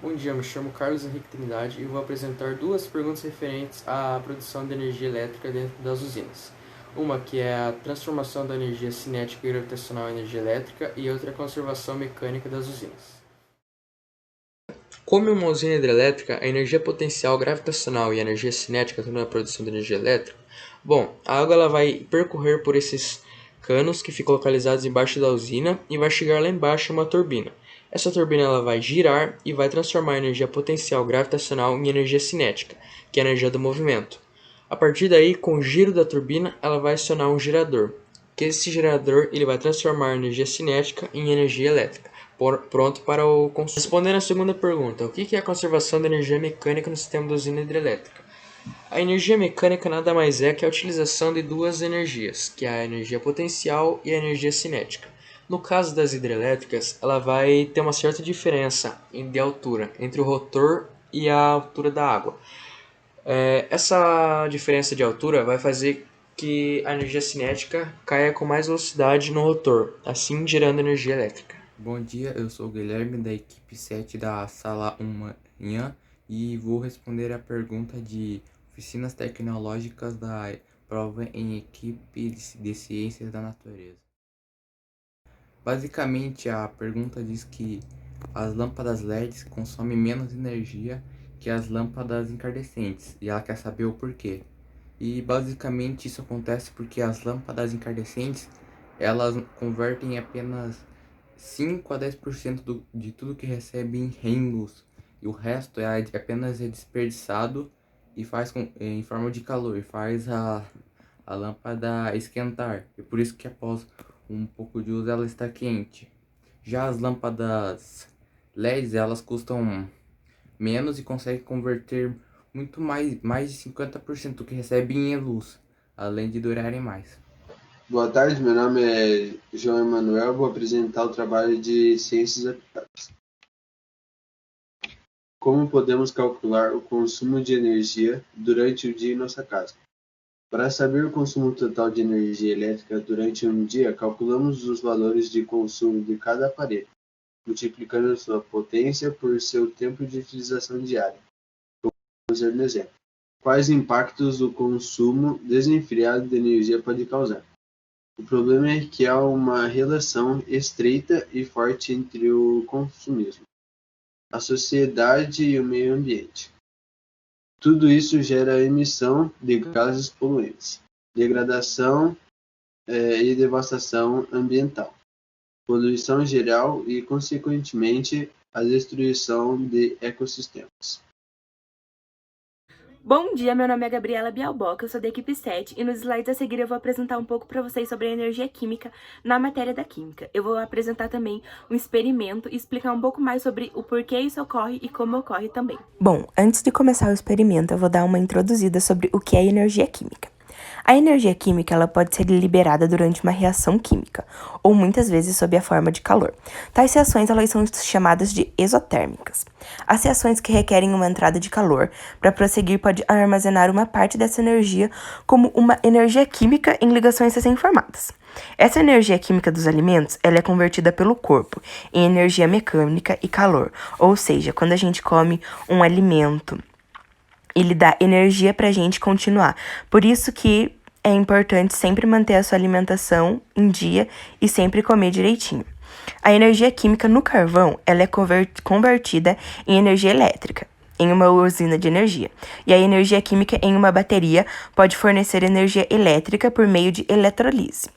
Bom dia, me chamo Carlos Henrique Trindade e vou apresentar duas perguntas referentes à produção de energia elétrica dentro das usinas. Uma que é a transformação da energia cinética e gravitacional em energia elétrica e outra é a conservação mecânica das usinas. Como em uma usina hidrelétrica, a energia potencial gravitacional e a energia cinética estão na produção de energia elétrica, a água ela vai percorrer por esses canos que ficam localizados embaixo da usina e vai chegar lá embaixo em uma turbina. Essa turbina ela vai girar e vai transformar a energia potencial gravitacional em energia cinética, que é a energia do movimento. A partir daí, com o giro da turbina, ela vai acionar um gerador, que esse gerador ele vai transformar a energia cinética em energia elétrica, pronto para o consumo. Respondendo à segunda pergunta, o que é a conservação da energia mecânica no sistema da usina hidrelétrica? A energia mecânica nada mais é que a utilização de duas energias, que é a energia potencial e a energia cinética. No caso das hidrelétricas, ela vai ter uma certa diferença de altura entre o rotor e a altura da água. Essa diferença de altura vai fazer que a energia cinética caia com mais velocidade no rotor, assim gerando energia elétrica. Bom dia, eu sou o Guilherme da equipe 7 da sala 1 manhã e vou responder a pergunta de oficinas tecnológicas da prova em equipe de ciências da natureza. Basicamente, a pergunta diz que as lâmpadas LEDs consomem menos energia que as lâmpadas incandescentes e ela quer saber o porquê. E basicamente isso acontece porque as lâmpadas incandescentes elas convertem apenas 5 a 10% de tudo que recebe em luz, e o resto apenas desperdiçado e faz em forma de calor, e faz a lâmpada esquentar, e por isso que após um pouco de uso ela está quente. Já as lâmpadas LEDs elas custam menos e conseguem converter muito mais de 50% do que recebem em luz, além de durarem mais. Boa tarde, meu nome é João Emanuel, vou apresentar o trabalho de Ciências Aplicadas. Como podemos calcular o consumo de energia durante o dia em nossa casa? Para saber o consumo total de energia elétrica durante um dia, calculamos os valores de consumo de cada aparelho, multiplicando sua potência por seu tempo de utilização diária. Vamos ver um exemplo. Quais impactos o consumo desenfreado de energia pode causar? O problema é que há uma relação estreita e forte entre o consumismo, a sociedade e o meio ambiente. Tudo isso gera emissão de gases poluentes, degradação e devastação ambiental, poluição geral e, consequentemente, a destruição de ecossistemas. Bom dia, meu nome é Gabriela Bialboca, eu sou da equipe 7 e nos slides a seguir eu vou apresentar um pouco para vocês sobre a energia química na matéria da química. Eu vou apresentar também um experimento e explicar um pouco mais sobre o porquê isso ocorre e como ocorre também. Bom, antes de começar o experimento, eu vou dar uma introduzida sobre o que é energia química. A energia química ela pode ser liberada durante uma reação química, ou muitas vezes sob a forma de calor. Tais reações elas são chamadas de exotérmicas. As reações que requerem uma entrada de calor para prosseguir pode armazenar uma parte dessa energia como uma energia química em ligações recém-formadas. Essa energia química dos alimentos ela é convertida pelo corpo em energia mecânica e calor, ou seja, quando a gente come um alimento, ele dá energia pra gente continuar. Por isso que é importante sempre manter a sua alimentação em dia e sempre comer direitinho. A energia química no carvão, ela é convertida em energia elétrica, em uma usina de energia. E a energia química em uma bateria pode fornecer energia elétrica por meio de eletrolise.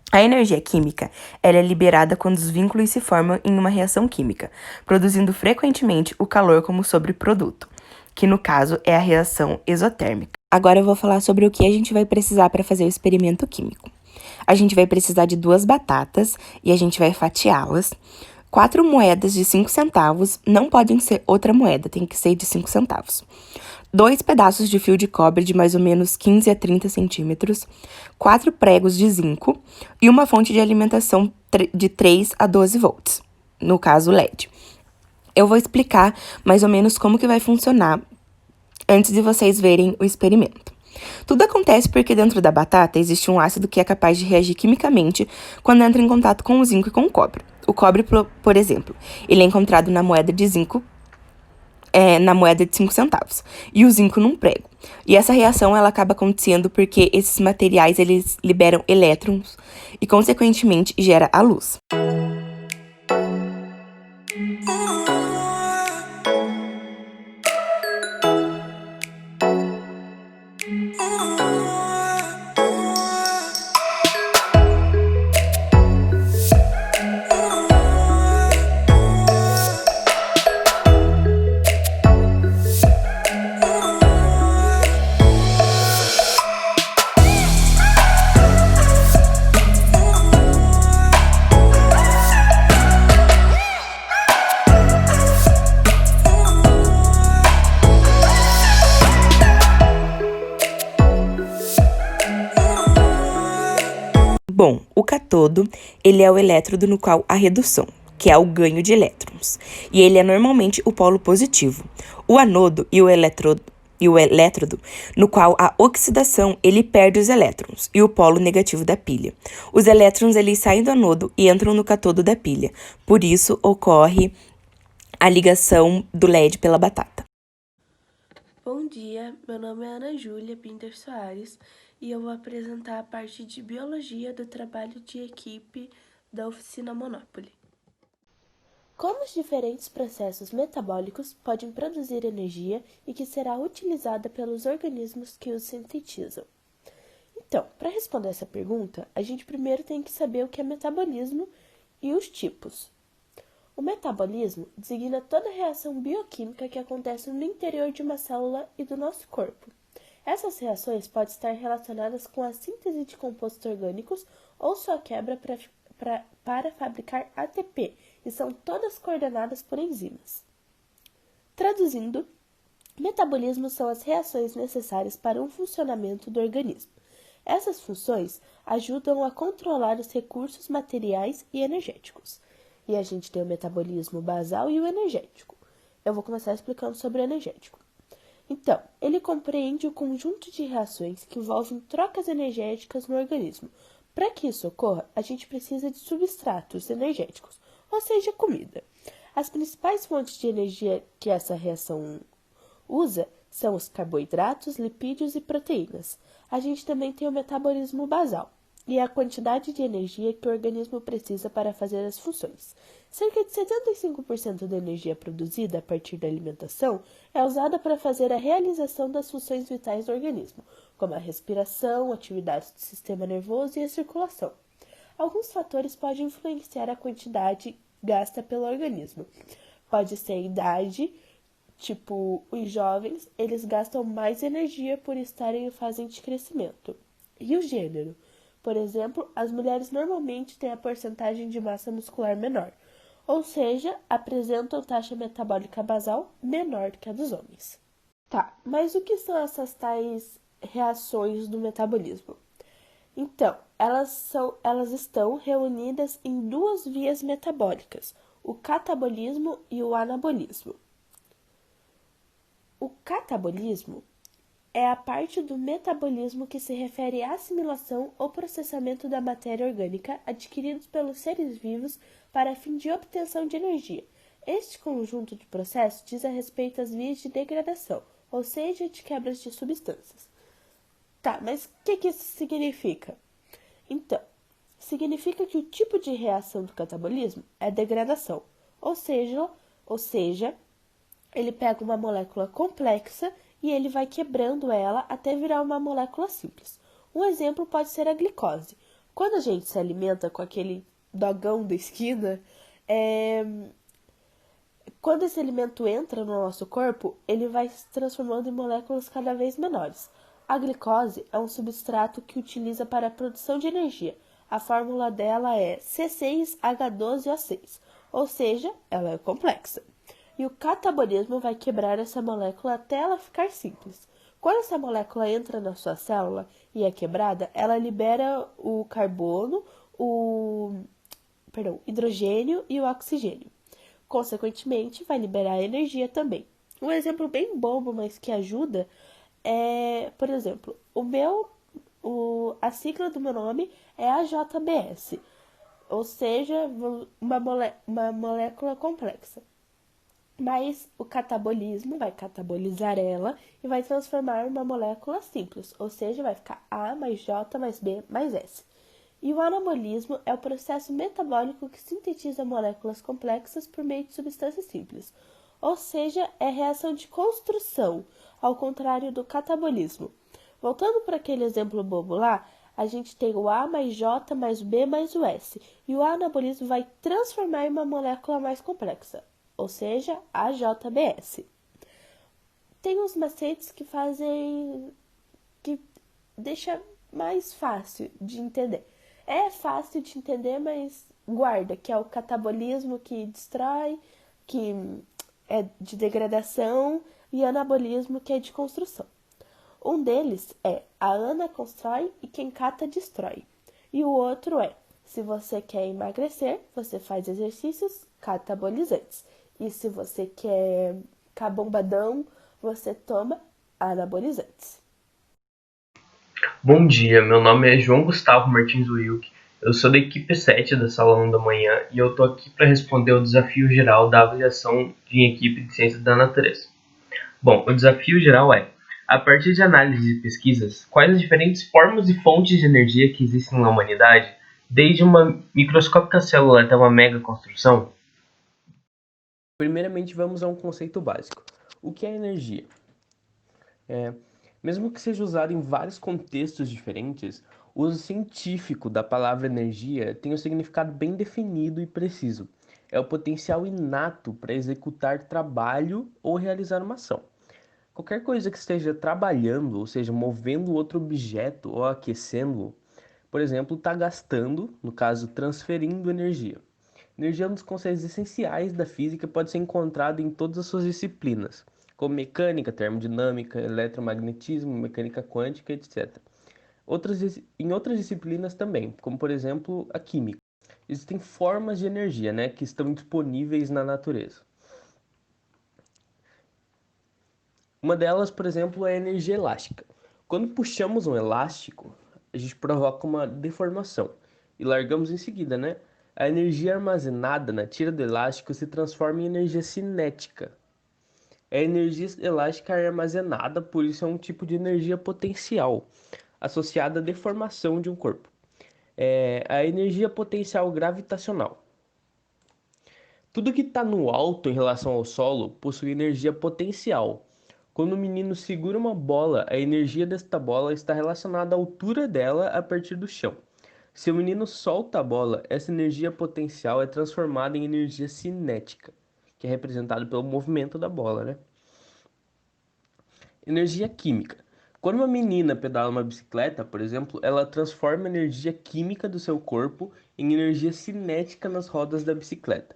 A energia química ela é liberada quando os vínculos se formam em uma reação química, produzindo frequentemente o calor como sobreproduto, que no caso é a reação exotérmica. Agora eu vou falar sobre o que a gente vai precisar para fazer o experimento químico. A gente vai precisar de 2 batatas e a gente vai fatiá-las. 4 moedas de 5 centavos, não podem ser outra moeda, tem que ser de 5 centavos. 2 pedaços de fio de cobre de mais ou menos 15 a 30 centímetros, 4 pregos de zinco e uma fonte de alimentação de 3 a 12 volts, no caso LED. Eu vou explicar mais ou menos como que vai funcionar antes de vocês verem o experimento. Tudo acontece porque dentro da batata existe um ácido que é capaz de reagir quimicamente quando entra em contato com o zinco e com o cobre. O cobre, por exemplo, ele é encontrado na moeda de zinco na moeda de 5 centavos e o zinco num prego. E essa reação ela acaba acontecendo porque esses materiais eles liberam elétrons e, consequentemente, gera a luz. Bom, o cátodo, ele é o elétrodo no qual há redução, que é o ganho de elétrons, e ele é normalmente o polo positivo. O anodo e o elétrodo, no qual a oxidação, ele perde os elétrons, e o polo negativo da pilha. Os elétrons, eles saem do anodo e entram no cátodo da pilha, por isso ocorre a ligação do LED pela batata. Bom dia, meu nome é Ana Júlia Pinter Soares e eu vou apresentar a parte de Biologia do trabalho de equipe da oficina Monopoly. Como os diferentes processos metabólicos podem produzir energia e que será utilizada pelos organismos que os sintetizam? Então, para responder essa pergunta, a gente primeiro tem que saber o que é metabolismo e os tipos. O metabolismo designa toda reação bioquímica que acontece no interior de uma célula e do nosso corpo. Essas reações podem estar relacionadas com a síntese de compostos orgânicos ou sua quebra para fabricar ATP, e são todas coordenadas por enzimas. Traduzindo, metabolismo são as reações necessárias para o funcionamento do organismo. Essas funções ajudam a controlar os recursos materiais e energéticos. E a gente tem o metabolismo basal e o energético. Eu vou começar explicando sobre o energético. Então, ele compreende o conjunto de reações que envolvem trocas energéticas no organismo. Para que isso ocorra, a gente precisa de substratos energéticos, ou seja, comida. As principais fontes de energia que essa reação usa são os carboidratos, lipídios e proteínas. A gente também tem o metabolismo basal, e é a quantidade de energia que o organismo precisa para fazer as funções. Cerca de 75% da energia produzida a partir da alimentação é usada para fazer a realização das funções vitais do organismo, como a respiração, atividades do sistema nervoso e a circulação. Alguns fatores podem influenciar a quantidade gasta pelo organismo. Pode ser a idade, tipo, os jovens, eles gastam mais energia por estarem em fase de crescimento. E o gênero? Por exemplo, as mulheres normalmente têm a porcentagem de massa muscular menor, ou seja, apresentam taxa metabólica basal menor do que a dos homens. Tá, mas o que são essas tais reações do metabolismo? Então, elas estão reunidas em duas vias metabólicas, o catabolismo e o anabolismo. O catabolismo é a parte do metabolismo que se refere à assimilação ou processamento da matéria orgânica adquiridos pelos seres vivos para fim de obtenção de energia. Este conjunto de processos diz a respeito às vias de degradação, ou seja, de quebras de substâncias. Tá, mas o que isso significa? Então, significa que o tipo de reação do catabolismo é degradação, ou seja, ele pega uma molécula complexa e ele vai quebrando ela até virar uma molécula simples. Um exemplo pode ser a glicose. Quando a gente se alimenta com aquele dogão da esquina, quando esse alimento entra no nosso corpo, ele vai se transformando em moléculas cada vez menores. A glicose é um substrato que utiliza para a produção de energia. A fórmula dela é C6H12O6, ou seja, ela é complexa. E o catabolismo vai quebrar essa molécula até ela ficar simples. Quando essa molécula entra na sua célula e é quebrada, ela libera o carbono, o hidrogênio e o oxigênio. Consequentemente, vai liberar energia também. Um exemplo bem bobo, mas que ajuda, é, por exemplo, a sigla do meu nome é AJBS, ou seja, uma molécula complexa. Mas o catabolismo vai catabolizar ela e vai transformar em uma molécula simples, ou seja, vai ficar A mais J mais B mais S. E o anabolismo é o processo metabólico que sintetiza moléculas complexas por meio de substâncias simples, ou seja, é reação de construção, ao contrário do catabolismo. Voltando para aquele exemplo bobo lá, a gente tem o A mais J mais o B mais o S, e o anabolismo vai transformar em uma molécula mais complexa, ou seja, AJBS. Tem uns macetes que deixa mais fácil de entender. É fácil de entender, mas guarda, que é o catabolismo que destrói, que é de degradação, e anabolismo que é de construção. Um deles é a Ana constrói e quem cata destrói. E o outro é, se você quer emagrecer, você faz exercícios catabolizantes. E se você quer ficar bombadão, você toma anabolizantes. Bom dia, meu nome é João Gustavo Martins Wilk, eu sou da equipe 7 da Sala 1 da manhã e eu estou aqui para responder o desafio geral da avaliação de equipe de Ciências da Natureza. Bom, o desafio geral é, a partir de análises e pesquisas, quais as diferentes formas e fontes de energia que existem na humanidade, desde uma microscópica célula até uma mega construção? Primeiramente, vamos a um conceito básico. O que é energia? Mesmo que seja usado em vários contextos diferentes, o uso científico da palavra energia tem um significado bem definido e preciso. É o potencial inato para executar trabalho ou realizar uma ação. Qualquer coisa que esteja trabalhando, ou seja, movendo outro objeto ou aquecendo-o, por exemplo, está gastando, no caso, transferindo energia. Energia é um dos conceitos essenciais da física e pode ser encontrado em todas as suas disciplinas, como mecânica, termodinâmica, eletromagnetismo, mecânica quântica, etc. Em outras disciplinas também, como por exemplo a química. Existem formas de energia, que estão disponíveis na natureza. Uma delas, por exemplo, é a energia elástica. Quando puxamos um elástico, a gente provoca uma deformação e largamos em seguida, A energia armazenada na tira do elástico se transforma em energia cinética. A energia elástica é armazenada, por isso é um tipo de energia potencial, associada à deformação de um corpo. A energia potencial gravitacional. Tudo que está no alto em relação ao solo possui energia potencial. Quando o menino segura uma bola, a energia desta bola está relacionada à altura dela a partir do chão. Se o menino solta a bola, essa energia potencial é transformada em energia cinética, que é representada pelo movimento da bola, Energia química. Quando uma menina pedala uma bicicleta, por exemplo, ela transforma a energia química do seu corpo em energia cinética nas rodas da bicicleta.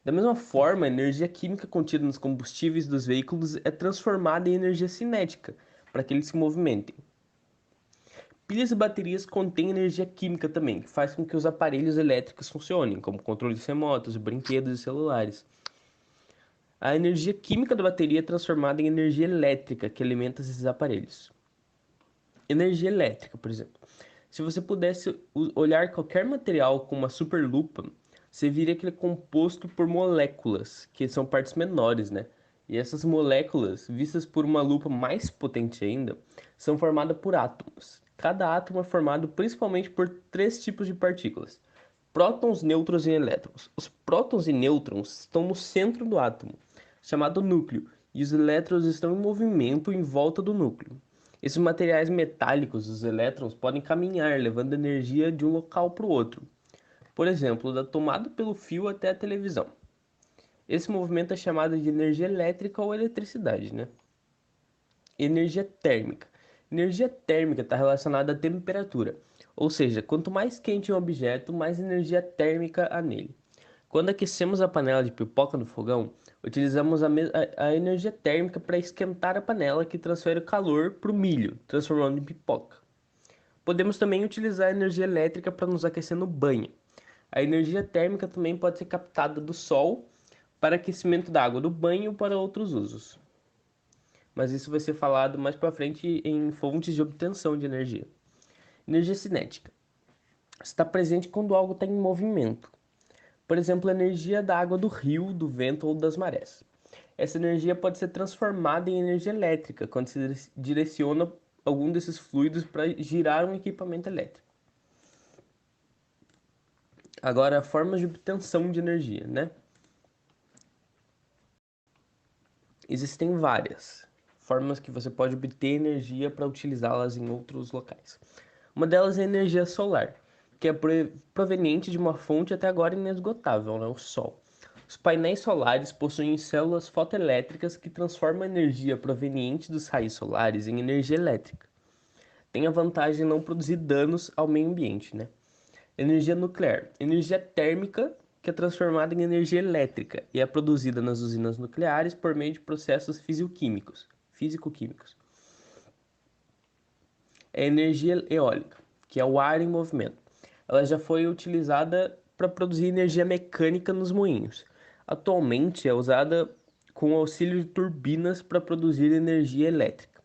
Da mesma forma, a energia química contida nos combustíveis dos veículos é transformada em energia cinética, para que eles se movimentem. Pilhas e baterias contêm energia química também, que faz com que os aparelhos elétricos funcionem, como controles remotos, brinquedos e celulares. A energia química da bateria é transformada em energia elétrica que alimenta esses aparelhos. Energia elétrica, por exemplo. Se você pudesse olhar qualquer material com uma superlupa, você viria que ele é composto por moléculas, que são partes menores, E essas moléculas, vistas por uma lupa mais potente ainda, são formadas por átomos. Cada átomo é formado principalmente por 3 tipos de partículas: prótons, nêutrons e elétrons. Os prótons e nêutrons estão no centro do átomo, chamado núcleo, e os elétrons estão em movimento em volta do núcleo. Esses materiais metálicos, os elétrons, podem caminhar, levando energia de um local para o outro. Por exemplo, da tomada pelo fio até a televisão. Esse movimento é chamado de energia elétrica ou eletricidade, Energia térmica. Energia térmica está relacionada à temperatura, ou seja, quanto mais quente um objeto, mais energia térmica há nele. Quando aquecemos a panela de pipoca no fogão, utilizamos a energia térmica para esquentar a panela, que transfere o calor para o milho, transformando em pipoca. Podemos também utilizar a energia elétrica para nos aquecer no banho. A energia térmica também pode ser captada do sol para aquecimento da água do banho ou para outros usos. Mas isso vai ser falado mais para frente em fontes de obtenção de energia. Energia cinética. Está presente quando algo está em movimento. Por exemplo, a energia da água do rio, do vento ou das marés. Essa energia pode ser transformada em energia elétrica quando se direciona algum desses fluidos para girar um equipamento elétrico. Agora, formas de obtenção de energia, né? Existem várias formas que você pode obter energia para utilizá-las em outros locais. Uma delas é a energia solar, que é proveniente de uma fonte até agora inesgotável, né? O Sol. Os painéis solares possuem células fotoelétricas que transformam a energia proveniente dos raios solares em energia elétrica. Tem a vantagem de não produzir danos ao meio ambiente, né? Energia nuclear. Energia térmica que é transformada em energia elétrica e é produzida nas usinas nucleares por meio de processos físico-químicos. É energia eólica, que é o ar em movimento. Ela já foi utilizada para produzir energia mecânica nos moinhos. Atualmente é usada com o auxílio de turbinas para produzir energia elétrica.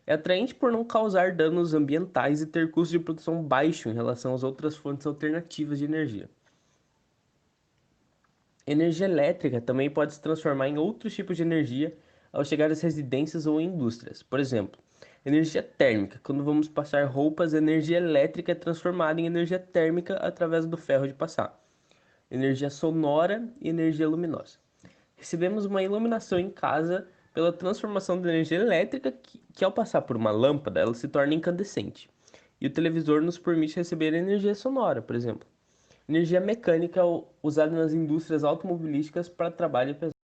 É atraente por não causar danos ambientais e ter custo de produção baixo em relação às outras fontes alternativas de energia. Energia elétrica também pode se transformar em outros tipos de energia ao chegar às residências ou indústrias. Por exemplo, energia térmica. Quando vamos passar roupas, a energia elétrica é transformada em energia térmica através do ferro de passar. Energia sonora e energia luminosa. Recebemos uma iluminação em casa pela transformação da energia elétrica que ao passar por uma lâmpada, ela se torna incandescente. E o televisor nos permite receber energia sonora, por exemplo. Energia mecânica usada nas indústrias automobilísticas para trabalho pesado.